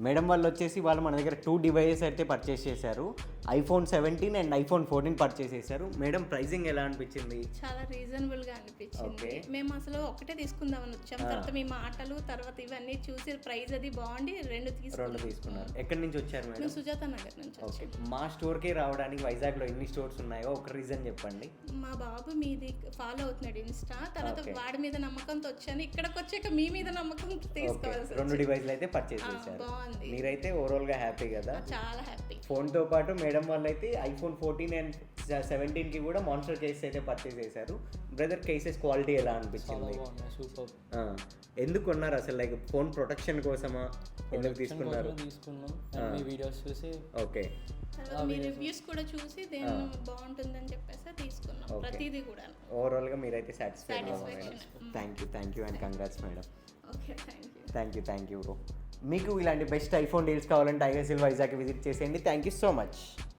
Madam వాళ్ళు వచ్చేసి వాళ్ళు మన దగ్గర 2 డివైజెస్ అయితే పర్చేస్ చేశారు. iPhone 17 అండ్ iPhone 14 పర్చేస్ చేశారు. మేడం ప్రైసింగ్ ఎలా అనిపించింది? చాలా రీజనబుల్గా అనిపించింది. మేము అసలు ఒకటే తీసుకుందామని వచ్చాం. తర్వాత మీ మాటలు తర్వాత ఇవన్నీ చూసి ప్రైస్ అది బాగుండి రెండు తీసుకున్నారు. ఎక్కడి నుంచి వచ్చారు మేడం? మేము సుజాత నగర్ నుంచి ఓకే. మా స్టోర్కి రావడానికి వైజాగ్లో ఎన్ని స్టోర్స్ ఉన్నాయో ఒక రీజన్ చెప్పండి. మా బాబు మీది ఫాలో అవుతున్నాడు ఇన్స్టా, తర్వాత వాడి మీద నమ్మకంతో వచ్చాను. ఇక్కడికి వచ్చాక మీ మీద నమ్మకంతో తీసుకోవాల్సి 2 డివైస్లు అయితే పర్చేస్ చేశారు. బాగుంది. మీరైతే ఓవరాల్గా హ్యాపీ కదా? చాలా హ్యాపీ. ఫోన్తో పాటు మేడం వాళ్ళు అయితే iPhone 14 అండ్ 17కి కూడా మాన్స్టర్ కేసెస్ అయితే పర్చేస్ చేశారు. బ్రదర్ కేసెస్ క్వాలిటీ ఎలా అనిపించింది? ఎందుకు కొన్నారు అసలు? లైక్ ఫోన్ ప్రొటెక్షన్ కోసమా? ఎందుకు తీసుకున్నారు? మీ వీడియోస్ చూసి ఓకే. తర్వాత మీ రివ్యూస్ కూడా చూసి దేని బాగుంటుందని చెప్పేసి తీసుకున్నాం. ప్రతిదీ కూడా ఓవరాల్గా మీరైతే satisfied? Satisfaction. Thank you and congrats madam. Okay, thank you bro. మీకు ఇలాంటి బెస్ట్ ఐఫోన్ డీల్స్ కావాలంటే ఐఎస్ఎల్ వైజాగ్ విజిట్ చేసేయండి. Thank you so much.